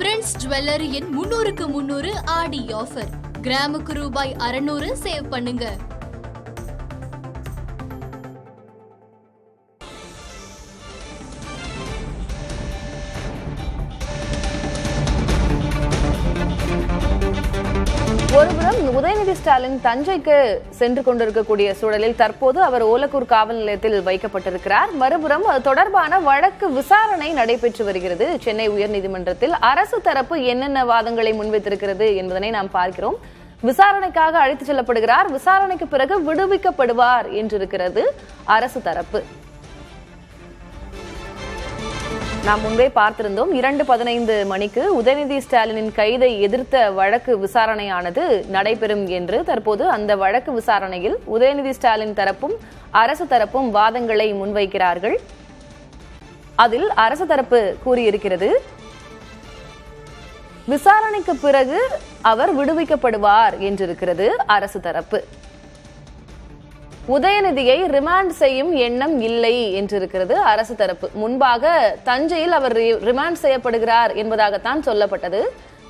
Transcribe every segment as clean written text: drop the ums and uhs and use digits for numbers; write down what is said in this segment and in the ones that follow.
Prince ஜுவல்லரியின் 300க்கு 300 ஆடி offer. கிராமுக்கு ரூபாய் 600 சேவ் பண்ணுங்க. ஒருபுறம் உதயநிதி ஸ்டாலின் தஞ்சைக்கு சென்று கொண்டிருக்கக்கூடிய சூழலில் தற்போது அவர் ஓலக்கூர் காவல் நிலையத்தில் வைக்கப்பட்டிருக்கிறார். மறுபுறம் அது தொடர்பான வழக்கு விசாரணை நடைபெற்று வருகிறது சென்னை உயர்நீதிமன்றத்தில். அரசு தரப்பு என்னென்ன வாதங்களை முன்வைத்திருக்கிறது என்பதனை நாம் பார்க்கிறோம். விசாரணைக்காக அழைத்துச் செல்லப்படுகிறார், விசாரணைக்கு பிறகு விடுவிக்கப்படுவார் என்றிருக்கிறது அரசு தரப்பு. நாம் முன்பே பார்த்திருந்தோம் 2:15 மணிக்கு உதயநிதி ஸ்டாலினின் கைதை எதிர்த்த வழக்கு விசாரணையானது நடைபெறும் என்று. தற்போது அந்த வழக்கு விசாரணையில் உதயநிதி ஸ்டாலின் தரப்பும் அரசு தரப்பும் வாதங்களை முன்வைக்கிறார்கள். அதில் அரசு தரப்பு கூறியிருக்கிறது, விசாரணைக்கு பிறகு அவர் விடுவிக்கப்படுவார் என்றிருக்கிறது அரசு தரப்பு. உதயநிதியை ரிமாண்ட் செய்யும் எண்ணம் இல்லை என்றிருக்கிறது அரசு தரப்பு. முன்பாக தஞ்சையில் அவர் ரிமாண்ட் செய்யப்படுகிறார் என்பதாகத்தான் சொல்லப்பட்டது.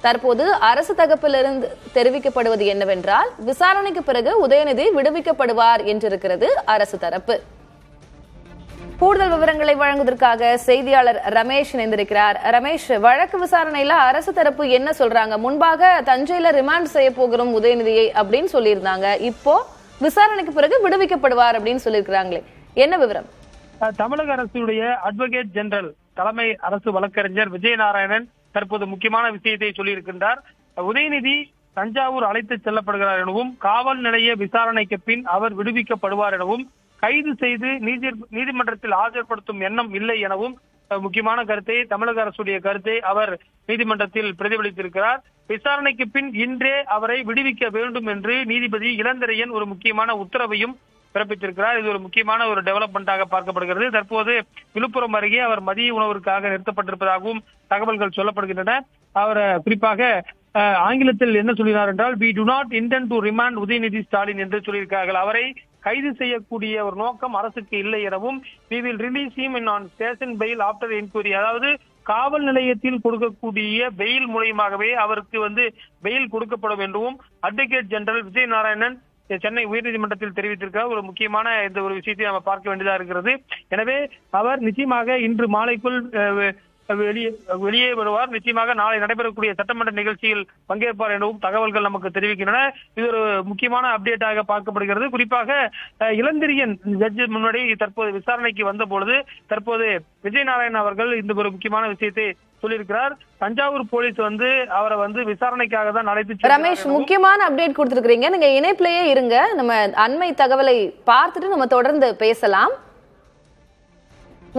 தற்போது அரசு தரப்பிலிருந்து தெரிவிக்கப்படுவது என்னவென்றால், விசாரணைக்கு பிறகு உதயநிதி விடுவிக்கப்படுவார் என்றிருக்கிறது அரசு தரப்பு. கூடுதல் விவரங்களை வழங்குவதற்காக செய்தியாளர் ரமேஷ் இணைந்திருக்கிறார். ரமேஷ், வழக்கு விசாரணையில அரசு தரப்பு என்ன சொல்றாங்க? முன்பாக தஞ்சையில ரிமாண்ட் செய்ய போகிறோம் உதயநிதியை அப்படின்னு சொல்லியிருந்தாங்க. இப்போ விசாரணைக்கு பிறகு விடுவிக்கப்படுவார் அப்படின்னு சொல்லியிருக்கிறாங்களே, என்ன விவரம்? தமிழக அரசுடைய அட்வொகேட் ஜெனரல் தலைமை அரசு வழக்கறிஞர் விஜயநாராயணன் தற்போது முக்கியமான விஷயத்தை சொல்லியிருக்கின்றார். உதயநிதி தஞ்சாவூர் அழைத்து செல்லப்படுகிறார் எனவும், காவல் நிலைய விசாரணைக்கு பின் அவர் விடுவிக்கப்படுவார் எனவும், கைது செய்து நீதிமன்றத்தில் ஆஜர்படுத்தும் எண்ணம் இல்லை எனவும் முக்கியமான கருத்தை, தமிழக அரசுடைய கருத்தை அவர் நீதிமன்றத்தில் பிரதிபலித்திருக்கிறார். விசாரணைக்கு பின் இன்றே அவரை விடுவிக்க வேண்டும் என்று நீதிபதி இளந்திரையன் ஒரு முக்கியமான உத்தரவையும் பிறப்பித்திருக்கிறார். இது ஒரு முக்கியமான ஒரு டெவலப்மெண்டாக பார்க்கப்படுகிறது. தற்போது விழுப்புரம் அருகே அவர் மதிய உணவிற்காக நிறுத்தப்பட்டிருப்பதாகவும் தகவல்கள் சொல்லப்படுகின்றன. அவர் குறிப்பாக ஆங்கிலத்தில் என்ன சொல்கிறார் என்றால், we do not intend to remand Udhayanidhi Stalin என்று சொல்லியிருக்கிறார்கள். அவரை கைது செய்யக்கூடிய ஒரு நோக்கம் அரசுக்கு இல்லை எனவும், we will release him on station bail after inquiry, அதாவது காவல் நிலையத்தில் கொடுக்கக்கூடிய பெயில் மூலயமாகவே அவருக்கு பெயில் கொடுக்கப்படும் என்றும் அட்வொகேட் ஜெனரல் விஜயநாராயணன் சென்னை உயர்நீதிமன்றத்தில் தெரிவித்திருக்கிறார். ஒரு முக்கியமான இந்த ஒரு விஷயத்தை நம்ம பார்க்க வேண்டியதா இருக்கிறது. எனவே அவர் நிச்சயமாக இன்று மாலைக்குள் வெளியே வருவார். நிச்சயமாக நாளை நடைபெறக்கூடிய சட்டமன்ற நிகழ்ச்சியில் பங்கேற்பார் எனவும் தகவல்கள் நமக்கு தெரிவிக்கின்றன. இது ஒரு முக்கியமான அப்டேட்டாக பார்க்கப்படுகிறது. குறிப்பாக இளந்திரியன் ஜட்ஜ் முன்னாடி தற்போது விசாரணைக்கு வந்த பொழுது தற்போது விஜயநாராயணன் அவர்கள் இந்த ஒரு முக்கியமான விஷயத்தை சொல்லியிருக்கிறார். தஞ்சாவூர் போலீஸ் அவரை விசாரணைக்காக தான் அழைத்து. ரமேஷ், முக்கியமான அப்டேட் கொடுத்திருக்கீங்க. நீங்க இணைப்பிலேயே இருங்க, நம்ம அண்மை தகவலை பார்த்துட்டு நம்ம தொடர்ந்து பேசலாம்.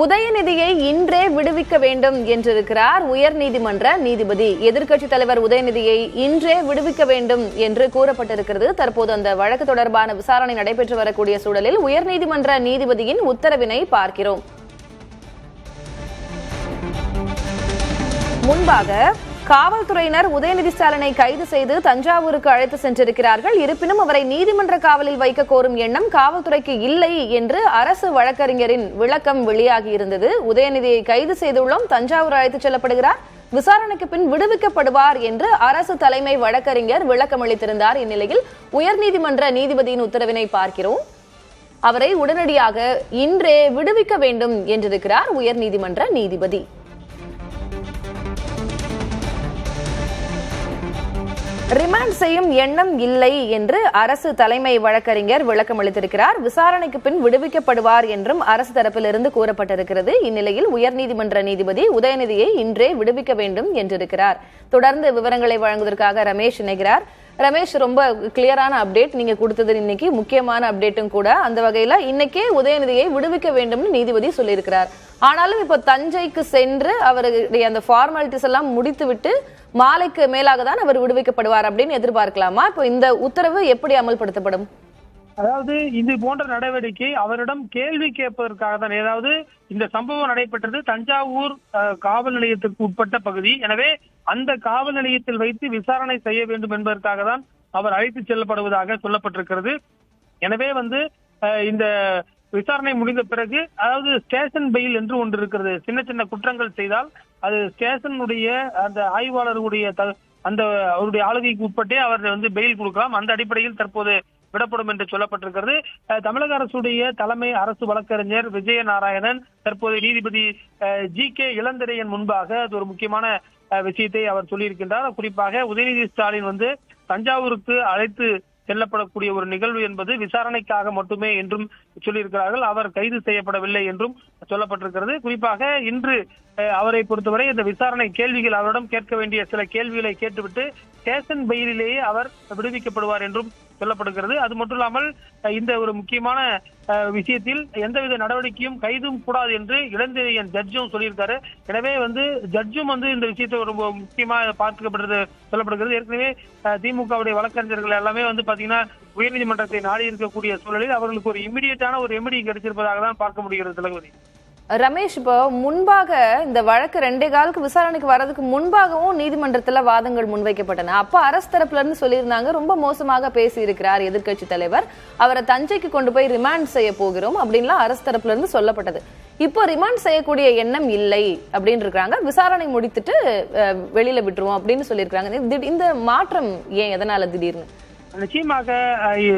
உதயநிதியை இன்றே விடுவிக்க வேண்டும் என்றிருக்கிறார் உயர்நீதிமன்ற நீதிபதி. எதிர்க்கட்சி தலைவர் உதயநிதியை இன்றே விடுவிக்க வேண்டும் என்று கூறப்பட்டிருக்கிறது. தற்போது அந்த வழக்கு தொடர்பான விசாரணை நடைபெற்று வரக்கூடிய சூழலில் உயர்நீதிமன்ற நீதிபதியின் உத்தரவினை பார்க்கிறோம். முன்பாக காவல்துறையினர் உதயநிதி ஸ்டாலினை கைது செய்து தஞ்சாவூருக்கு அழைத்து சென்றிருக்கிறார்கள். இருப்பினும் அவரை நீதிமன்ற காவலில் வைக்க கோரும் எண்ணம் காவல்துறைக்கு இல்லை என்று அரசு வழக்கறிஞரின் விளக்கம் வெளியாகியிருந்தது. உதயநிதியை கைது செய்துள்ளோம், தஞ்சாவூர் அழைத்துச் செல்லப்படுகிறார், விசாரணைக்கு பின் விடுவிக்கப்படுவார் என்று அரசு தலைமை வழக்கறிஞர் விளக்கம் அளித்திருந்தார். இந்நிலையில் உயர்நீதிமன்ற நீதிபதியின் உத்தரவினை பார்க்கிறோம். அவரை உடனடியாக இன்றே விடுவிக்க வேண்டும் என்றிருக்கிறார் உயர்நீதிமன்ற நீதிபதி. ரிமாண்ட் செய்யும் எண்ணம் இல்லை என்று அரசு தலைமை வழக்கறிஞர் விளக்கம் அளித்திருக்கிறார். விசாரணைக்கு பின் விடுவிக்கப்படுவார் என்றும் அரசு தரப்பிலிருந்து கூறப்பட்டிருக்கிறது. இந்நிலையில் உயர்நீதிமன்ற நீதிபதி உதயநிதியை இன்றே விடுவிக்க வேண்டும் என்றிருக்கிறார். தொடர்ந்து விவரங்களை வழங்குவதற்காக ரமேஷ் இணைகிறார். ரமேஷ், ரொம்ப கிளியரான அப்டேட் நீங்க கொடுத்தது. இன்னைக்கு முக்கியமான அப்டேட்டும் கூட. அந்த வகையில இன்னைக்கே உதயநிதியை விடுவிக்க வேண்டும் நீதிபதி சொல்லியிருக்கிறார். ஆனாலும் இப்போ தஞ்சைக்கு சென்று அவருடைய அந்த ஃபார்மாலிட்டிஸ் எல்லாம் முடித்துவிட்டு மாலைக்கு மேலாக தான் அவர் விடுவிக்கப்படுவார் அப்படின்னு எதிர்பார்க்கலாமா? இப்போ இந்த உத்தரவு எப்படி அமல்படுத்தப்படும்? அதாவது இது போன்ற நடவடிக்கை அவரிடம் கேள்வி கேட்பதற்காக தான். ஏதாவது இந்த சம்பவம் நடைபெற்றது தஞ்சாவூர் காவல் நிலையத்திற்கு உட்பட்ட பகுதி. எனவே அந்த காவல் நிலையத்தில் வைத்து விசாரணை செய்ய வேண்டும் என்பதற்காக தான் அவர் அழைத்து செல்லப்படுவதாக சொல்லப்பட்டிருக்கிறது. எனவே இந்த விசாரணை முடிந்த பிறகு, அதாவது ஸ்டேஷன் பெயில் என்று ஒன்று இருக்கிறது. சின்ன சின்ன குற்றங்கள் செய்தால் அது ஸ்டேஷனுடைய அந்த ஆய்வாளர்களுடைய அந்த அவருடைய ஆளுகைக்கு உட்பட்டே அவர் வந்து பெயில் கொடுக்கலாம். அந்த அடிப்படையில் தற்போது விடப்படும் என்று சொல்லப்பட்டிருக்கிறது. தமிழக அரசுடைய தலைமை அரசு வழக்கறிஞர் விஜயநாராயணன் தற்போது நீதிபதி GK இளந்திரையன் முன்பாக அது ஒரு முக்கியமான விஷயத்தை அவர் சொல்லியிருக்கின்றார். குறிப்பாக உதயநிதி ஸ்டாலின் வந்து தஞ்சாவூருக்கு அழைத்து செல்லப்படக்கூடிய ஒரு நிகழ்வு என்பது விசாரணைக்காக மட்டுமே என்றும் சொல்லியிருக்கிறார்கள். அவர் கைது செய்யப்படவில்லை என்றும் சொல்லப்பட்டிருக்கிறது. குறிப்பாக இன்று அவரை பொறுத்தவரை இந்த விசாரணை கேள்விகள் அவரிடம் கேட்க வேண்டிய சில கேள்விகளை கேட்டுவிட்டு ஸ்டேஷன் பெயிலிலேயே அவர் விடுவிக்கப்படுவார் என்றும் சொல்லப்படுகிறது. அது மட்டும் இல்லாமல் இந்த ஒரு முக்கியமான விஷயத்தில் எந்தவித நடவடிக்கையும் கைதும் கூடாது என்று இளந்திரையன் ஜட்ஜும் சொல்லியிருக்காரு. எனவே வந்து ஜட்ஜும் வந்து இந்த விஷயத்தை ஒரு முக்கியமாக பார்க்கப்பட்டது சொல்லப்படுகிறது. ஏற்கனவே திமுகவுடைய வழக்கறிஞர்கள் எல்லாமே வந்து பாத்தீங்கன்னா உயர்நீதிமன்றத்தை நாடி இருக்கக்கூடிய சூழலில் அவர்களுக்கு ஒரு இமிடியேட்டான ஒரு ரெமெடி கிடைச்சிருப்பதாக தான் பார்க்க முடிகிறது. தளபதி ரமேஷ், இப்போ முன்பாக இந்த வழக்கு 2 காலுக்கு விசாரணைக்கு வர்றதுக்கு முன்பாகவும் நீதிமன்றத்துல வாதங்கள் முன்வைக்கப்பட்டன. அப்ப அரசு தரப்புல இருந்து சொல்லியிருந்தாங்க, ரொம்ப மோசமாக பேசி இருக்கிறார் எதிர்க்கட்சி தலைவர், அவரை தஞ்சைக்கு கொண்டு போய் ரிமாண்ட் செய்ய போகிறோம் அப்படின்லாம் அரசு தரப்புல இருந்து சொல்லப்பட்டது. இப்போ ரிமாண்ட் செய்யக்கூடிய எண்ணம் இல்லை அப்படின்னு இருக்காங்க. விசாரணை முடித்துட்டு வெளியில விட்டுருவோம் அப்படின்னு சொல்லியிருக்காங்க. இந்த மாற்றம் ஏன், எதனால திடீர்னு? நிச்சயமாக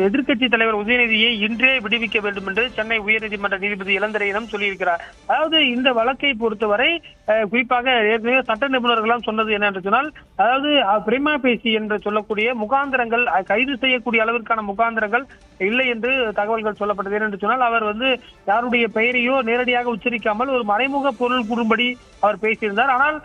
எதிர்க்கட்சி தலைவர் உதயநிதியை இன்றே விடுவிக்க வேண்டும் என்று சென்னை உயர்நீதிமன்ற நீதிபதி இளந்திரையனும் சொல்லியிருக்கிறார். அதாவது இந்த வழக்கை பொறுத்தவரை குறிப்பாக ஏற்கனவே சட்ட நிபுணர்களாம் சொன்னது என்ன என்று சொன்னால், அதாவது பிரிமா பேசி என்று சொல்லக்கூடிய முகாந்திரங்கள், கைது செய்யக்கூடிய அளவிற்கான முகாந்திரங்கள் இல்லை என்று தகவல்கள் சொல்லப்பட்டது. என்று சொன்னால் அவர் வந்து யாருடைய பெயரையோ நேரடியாக உச்சரிக்காமல் ஒரு மறைமுக பொருள் கூறும்படி அவர் பேசியிருந்தார். ஆனால்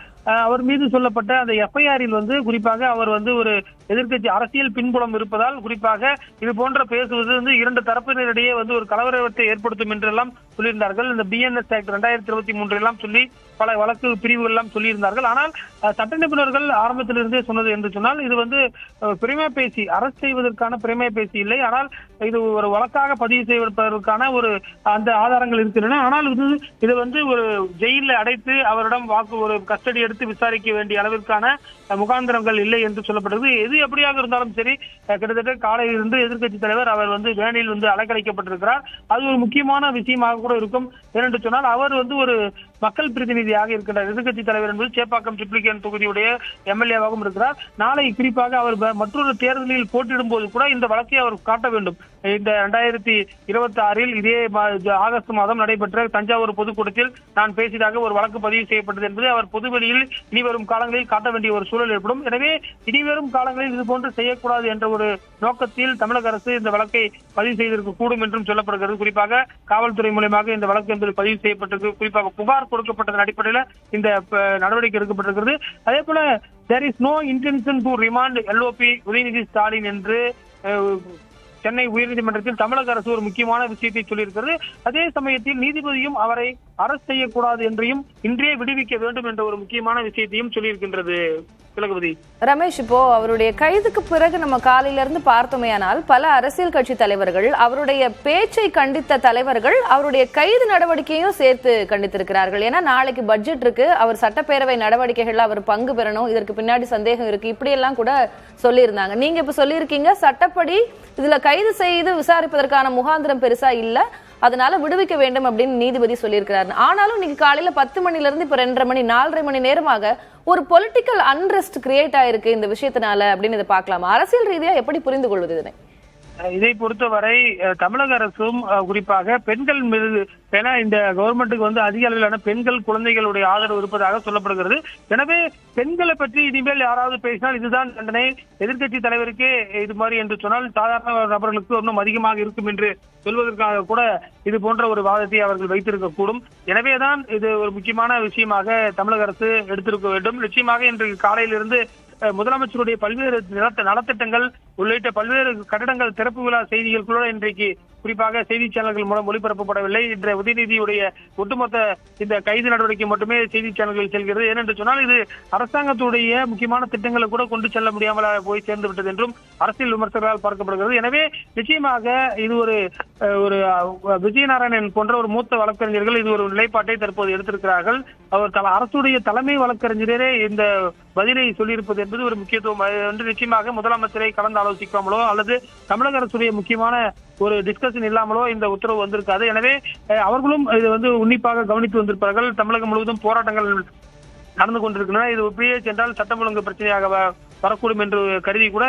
அவர் மீது சொல்லப்பட்ட அந்த FIR-இல் வந்து குறிப்பாக அவர் வந்து ஒரு எதிர்க்கட்சி அரசியல் பின்புலம் இருப்பதால் குறிப்பாக இது போன்ற பேசுவது வந்து 2 தரப்பினரிடையே வந்து ஒரு கலவரத்தை ஏற்படுத்தும் என்றெல்லாம் சொல்லியிருந்தார்கள். இந்த BNS ஆக்ட் 2023 எல்லாம் சொல்லி பல வழக்கு பிரிவுகள் எல்லாம் சொல்லியிருந்தார்கள். ஆனால் சட்ட நிபுணர்கள் ஆரம்பத்திலிருந்தே சொன்னது என்று சொன்னால், இது வந்து பிரிமா பேசி அரசு செய்வதற்கான பிரிமா பேசி இல்லை, ஆனால் இது ஒரு வழக்காக பதிவு செய்வதற்கான ஒரு அந்த ஆதாரங்கள் இருக்கின்றன. ஆனால் இது வந்து ஒரு ஜெயிலில் அடைத்து அவரிடம் ஒரு கஸ்டடி எடுத்து விசாரிக்க வேண்டிய அளவிற்கான முகாந்திரங்கள் இல்லை என்று சொல்லப்பட்டது. எது எப்படியாக இருந்தாலும் சரி, கிட்டத்தட்ட காலையில் இருந்து எதிர்க்கட்சி தலைவர் அவர் வந்து வேனில் வந்து அலைக்கழிக்கப்பட்டிருக்கிறார். அது ஒரு முக்கியமான விஷயமாக கூட இருக்கும். ஏனென்று சொன்னால் அவர் வந்து ஒரு மக்கள் பிரதிநிதியாக இருக்கிறார். எதிர்க்கட்சி தலைவர் என்பது சேப்பாக்கம் ட்ரிப்ளிகேன் தொகுதியுடைய MLA-வாகவும் இருக்கிறார். நாளை குறிப்பாக அவர் மற்றொரு தேர்தலில் போட்டியிடும் போது கூட இந்த வழக்கை அவர் காட்ட வேண்டும். இந்த 2026 இதே ஆகஸ்ட் மாதம் நடைபெற்ற தஞ்சாவூர் பொதுக்கூட்டத்தில் நான் பேசியதாக ஒரு வழக்கு பதிவு செய்யப்பட்டது என்பது அவர் பொதுவெளியில் இனிவரும் காலங்களில் காட்ட வேண்டிய ஒரு சூழல் ஏற்படும். எனவே இனிவரும் காலங்களில் இது போன்று செய்யக்கூடாது என்ற ஒரு நோக்கத்தில் தமிழக அரசு இந்த வழக்கை பதிவு செய்திருக்க கூடும் என்றும் சொல்லப்படுகிறது. குறிப்பாக காவல்துறை மூலமாக இந்த வழக்கு என்பது பதிவு செய்யப்பட்டிருக்கு. குறிப்பாக புகார் கொடுக்கப்பட்டதன் அடிப்படையில் இந்த நடவடிக்கை எடுக்கப்பட்டிருக்கிறது. அதே போல there is no intention to remand LOP Udhayanidhi Stalin என்று சென்னை உயர்நீதிமன்றத்தில் தமிழக அரசு ஒரு முக்கியமான விஷயத்தை சொல்லியிருக்கிறது. அதே சமயத்தில் நீதிபதியும் அவரை அரசு செய்யக்கூடாது என்றையும் இன்றே விடுவிக்க வேண்டும் என்ற ஒரு முக்கியமான விஷயத்தையும் சொல்லியிருக்கின்றது. ரமேஷ், இப்போ அவருடைய கைதுக்கு பிறகு நம்ம காலையில இருந்து பார்த்தோமேயானால் பல அரசியல் கட்சி தலைவர்கள், அவருடைய பேச்சை கண்டித்த தலைவர்கள் அவருடைய கைது நடவடிக்கையும் சேர்த்து கண்டித்திருக்கிறார்கள். ஏன்னா நாளைக்கு பட்ஜெட் இருக்கு, அவர் சட்டப்பேரவை நடவடிக்கைகள்ல அவர் பங்கு பெறணும், இதற்கு பின்னாடி சந்தேகம் இருக்கு, இப்படி எல்லாம் கூட சொல்லியிருந்தாங்க. நீங்க இப்ப சொல்லியிருக்கீங்க சட்டப்படி இதுல கைது செய்து விசாரிப்பதற்கான முகாந்திரம் பெருசா இல்ல, அதனால விடுவிக்க வேண்டும் அப்படின்னு நீதிபதி சொல்லியிருக்கிறார். ஆனாலும் நீங்க காலையில 10 மணில இருந்து இப்ப 2:30 மணி 4:30 மணி நேரமாக ஒரு பொலிட்டிக்கல் அன்ரெஸ்ட் கிரியேட் ஆயிருக்கு இந்த விஷயத்தினால அப்படின்னு இதை பார்க்கலாம். அரசியல் ரீதியா எப்படி புரிந்து கொள்வது இதனை? இதை பொறுத்தவரை தமிழக அரசும் குறிப்பாக பெண்கள் மீது, ஏன்னா இந்த கவர்மெண்ட்டுக்கு வந்து அதிக அளவிலான பெண்கள் குழந்தைகளுடைய ஆதரவு இருப்பதாக சொல்லப்படுகிறது. எனவே பெண்களை பற்றி இனிமேல் யாராவது பேசினால் இதுதான் தண்டனை, எதிர்க்கட்சி தலைவருக்கே இது மாதிரி என்று சொன்னால் சாதாரண நபர்களுக்கு இன்னும் அதிகமாக இருக்கும் என்று சொல்வதற்காக கூட இது போன்ற ஒரு வாதத்தை அவர்கள் வைத்திருக்க கூடும். எனவேதான் இது ஒரு முக்கியமான விஷயமாக தமிழக அரசு எடுத்திருக்க வேண்டும். நிச்சயமாக இன்று காலையிலிருந்து முதலமைச்சருடைய பல்வேறு நலத்திட்டங்கள் உள்ளிட்ட பல்வேறு கட்டடங்கள் திறப்பு விழா செய்திகள் கூட இன்றைக்கு குறிப்பாக செய்தி சேனல்கள் மூலம் ஒளிபரப்பப்படவில்லை. இன்றைய உதயநிதியுடைய ஒட்டுமொத்த இந்த கைது நடவடிக்கை மட்டுமே செய்தி சேனல்கள் செல்கிறது. ஏனென்று சொன்னால் இது அரசாங்கத்துடைய முக்கியமான திட்டங்களை கூட கொண்டு செல்ல முடியாமல் போய் சேர்ந்து விட்டது என்றும் அரசியல் விமர்சகர்களால் பார்க்கப்படுகிறது. எனவே நிச்சயமாக இது ஒரு விஜயநாராயணன் போன்ற ஒரு மூத்த வழக்கறிஞர்கள் இது ஒரு நிலைப்பாட்டை தற்போது எடுத்திருக்கிறார்கள். அவர் அரசுடைய தலைமை வழக்கறிஞரே இந்த பதிலை சொல்லியிருப்பது என்பது ஒரு முக்கியத்துவம் என்று நிச்சயமாக முதலமைச்சரை கலந்து ஆலோசிக்காமலோ அல்லது தமிழக அரசுடைய முக்கியமான ஒரு டிஸ்கஷன் இல்லாமலோ இந்த உத்தரவு வந்திருக்காது. எனவே அவர்களும் இது வந்து உன்னிப்பாக கவனித்து வந்திருப்பார்கள். தமிழகம் முழுவதும் போராட்டங்கள் நடந்து கொண்டிருக்கின்றன. இது இப்படியே சென்றால் சட்டம் ஒழுங்கு பிரச்சனையாக வரக்கூடும் என்று கருதி கூட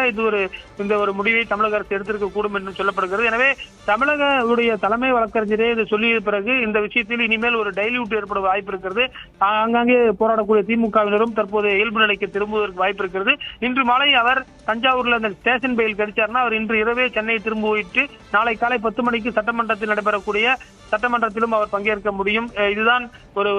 இந்த ஒரு முடிவை தமிழக அரசு எடுத்திருக்க கூடும் என்று சொல்லப்படுகிறது. எனவே தமிழக தலைமை வழக்கறிஞரே இதை சொல்லிய பிறகு இந்த விஷயத்தில் இனிமேல் ஒரு டைல்யூட் ஏற்பட வாய்ப்பு இருக்கிறது. ஆங்காங்கே போராடக்கூடிய திமுகவினரும் தற்போது இயல்பு நிலைக்கு திரும்புவதற்கு வாய்ப்பு இருக்கிறது. இன்று மாலை அவர் தஞ்சாவூர்ல அந்த ஸ்டேஷன் பெயில் கிடைச்சார்னா அவர் இன்று இரவே சென்னை திரும்பிவிட்டு நாளை காலை 10 மணிக்கு சட்டமன்றத்தில் நடைபெறக்கூடிய சட்டமன்றத்திலும் அவர் பங்கேற்க முடியும். இதுதான் ஒரு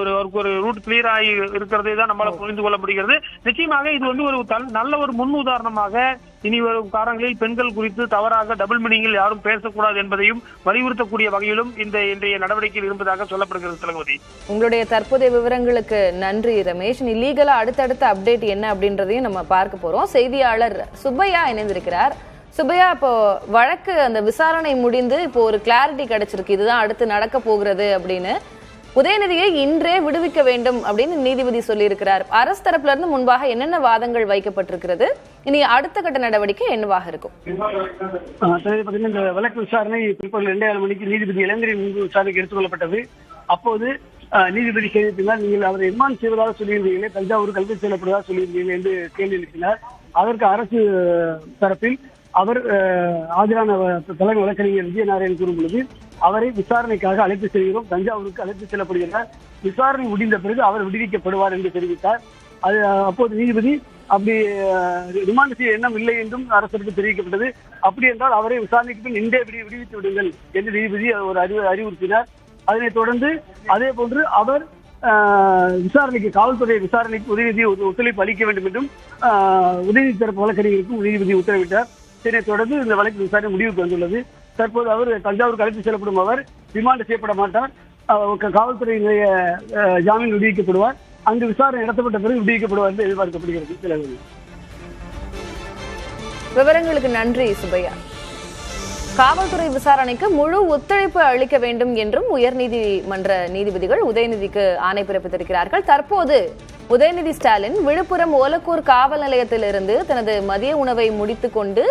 ரூட் கிளியர் ஆகி இருக்கிறதை தான் நம்மளால புரிந்து கொள்ள முடிகிறது. நிச்சயமாக இது ஒரு நல்ல ஒரு முன் உதாரணமாக இனி வரும் காலங்களில் பெண்கள் குறித்து தவறாக டபுள் மீனிங்கில் யாரும் பேசக்கூடாது என்பதையும் வலியுறுத்தக்கூடிய வகையிலும் இன்றைய நடவடிக்கையில் இருப்பதாக சொல்லப்படுகிறது. திலகவதி, உங்களுடைய தற்போதைய விவரங்களுக்கு நன்றி ரமேஷ். லீகலா அடுத்தடுத்த அப்டேட் என்ன அப்படின்றதையும் நம்ம பார்க்க போறோம். செய்தியாளர் சுப்பையா இணைந்திருக்கிறார். சுப்பையா, இப்போ வழக்கு அந்த விசாரணை முடிந்து இப்போ ஒரு கிளாரிட்டி கிடைச்சிருக்கு, இதுதான் அடுத்து நடக்க போகிறது அப்படின்னு. உதயநிதியை இன்றே விடுவிக்க வேண்டும் அப்படின்னு நீதிபதி சொல்லியிருக்கிறார். அரசு தரப்புல இருந்து முன்பாக என்னென்ன வாதங்கள் வைக்கப்பட்டிருக்கிறது, இனி அடுத்த கட்ட நடவடிக்கை என்னவாக இருக்கும்? இந்த வழக்கு விசாரணை பிற்பகல் 2:30 மணிக்கு நீதிபதி இளந்திரை முன்பு விசாரணைக்கு எடுத்துக் கொள்ளப்பட்டது. அப்போது நீதிபதி கேள்விப்பினால் நீங்கள் அவரை எம்மான் செய்வதாக சொல்லியிருந்தீங்களே, தஞ்சாவூர் கல்வி செல்லப்படுவதாக சொல்லியிருந்தீர்கள் என்று கேள்வி எழுப்பினார். அதற்கு அரசு தரப்பில் அவர் ஆஜரான தலைமை வழக்கறிஞர் விஜயநாராயணன் கூறும் பொழுது அவரை விசாரணைக்காக அழைத்து செல்கிறோம், தஞ்சாவூருக்கு அழைத்து செல்லப்படுகிறார், விசாரணை முடிந்த பிறகு அவர் விடுவிக்கப்படுவார் என்று தெரிவித்தார். அப்போது நீதிபதி அப்படி ரிமாண்ட் செய்ய எண்ணம் இல்லை என்றும் அரசுக்கு தெரிவிக்கப்பட்டது. அப்படி என்றால் அவரை விசாரணைக்கு பின் இன்றே விடுவித்து விடுங்கள் என்று நீதிபதி ஒரு அறிவுறுத்தினார். அதனைத் தொடர்ந்து அதே போன்று அவர் விசாரணைக்கு காவல்துறை விசாரணைக்கு உதயநிதி ஒத்துழைப்பு அளிக்க வேண்டும் என்றும் உதயநிதி தரப்பு வழக்கறிஞருக்கும் நீதிபதி உத்தரவிட்டார். இதனைத் தொடர்ந்து இந்த வழக்கு விசாரணை முடிவுக்கு வந்துள்ளது. தற்போது அவர் தஞ்சாவூருக்கு அழைத்து செல்லப்படும் அவர் ரிமாண்ட் செய்யப்பட மாட்டார், காவல்துறை நிலைய ஜாமீன் விடுவிக்கப்படுவார். அங்கு விசாரணை நடத்தப்பட்ட பிறகு விடுவிக்கப்படுவார் என்று எதிர்பார்க்கப்படுகிறது. விவரங்களுக்கு நன்றி சுப்பையா. காவல்துறை விசாரணைக்கு முழு ஒத்துழைப்பு அளிக்க வேண்டும் என்றும் உயர்நீதிமன்ற நீதிபதிகள் உதயநிதிக்கு ஆணை பிறப்பித்திருக்கிறார்கள். தற்போது உதயநிதி ஸ்டாலின் விழுப்புரம் ஓலக்கூர் காவல் நிலையத்திலிருந்து தனது மதிய உணவை முடித்துக் கொண்டு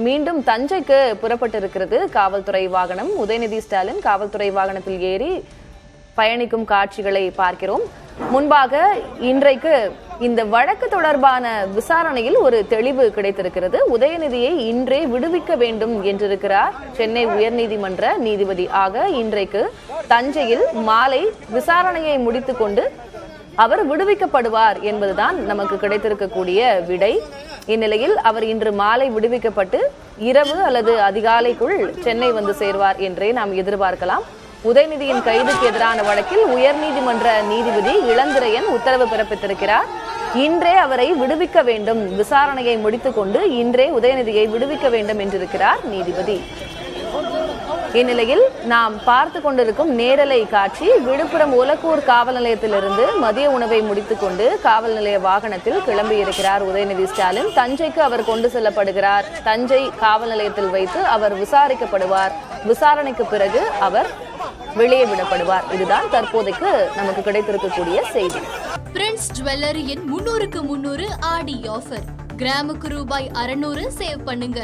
மீண்டும் தஞ்சைக்கு புறப்பட்டிருக்கிறது காவல்துறை வாகனம். உதயநிதி ஸ்டாலின் காவல்துறை வாகனத்தில் ஏறி பயணிக்கும் காட்சிகளை பார்க்கிறோம். முன்பாக இன்றைக்கு இந்த வழக்கு தொடர்பான விசாரணையில் ஒரு தெளிவு கிடைத்திருக்கிறது. உதயநிதியை இன்றே விடுவிக்க வேண்டும் என்றிருக்கிறார் சென்னை உயர்நீதிமன்ற நீதிபதி. ஆக இன்றைக்கு தஞ்சையில் மாலை விசாரணையை முடித்துக் கொண்டு அவர் விடுவிக்கப்படுவார் என்பதுதான் நமக்கு கிடைத்திருக்கக்கூடிய விடை. இந்நிலையில் அவர் இன்று மாலை விடுவிக்கப்பட்டு இரவு அல்லது அதிகாலைக்குள் சென்னை வந்து சேர்வார் என்றே நாம் எதிர்பார்க்கலாம். உதயநிதியின் கைதுக்கு எதிரான வழக்கில் உயர்நீதிமன்ற நீதிபதி இளந்திரையன் உத்தரவு பிறப்பித்திருக்கிறார். இன்றே அவரை விடுவிக்க வேண்டும், விசாரணையை முடித்துக் கொண்டு இன்றே உதயநிதியை விடுவிக்க வேண்டும் என்றிருக்கிறார் நீதிபதி. இந்நிலையில் நாம் பார்த்து கொண்டிருக்கும் நேரலை காட்சி விழுப்புரம் ஓலக்கூர் காவல் நிலையத்திலிருந்து மதிய உணவை முடித்துக் கொண்டு காவல் நிலைய வாகனத்தில் கிளம்பியிருக்கிறார் உதயநிதி ஸ்டாலின். தஞ்சைக்கு அவர் கொண்டு செல்லப்படுகிறார். தஞ்சை காவல் நிலையத்தில் வைத்து அவர் விசாரிக்கப்படுவார். விசாரணைக்கு பிறகு அவர் வெளியே விடப்படுவார். இதுதான் தற்போதைக்கு நமக்கு கிடைத்திருக்கக்கூடிய செய்தி. பிரின்ஸ் ஜுவல்லரியின் 300க்கு 300 ஆடி ஆஃபர். கிராமுக்கு ரூபாய் 600 சேவ் பண்ணுங்க.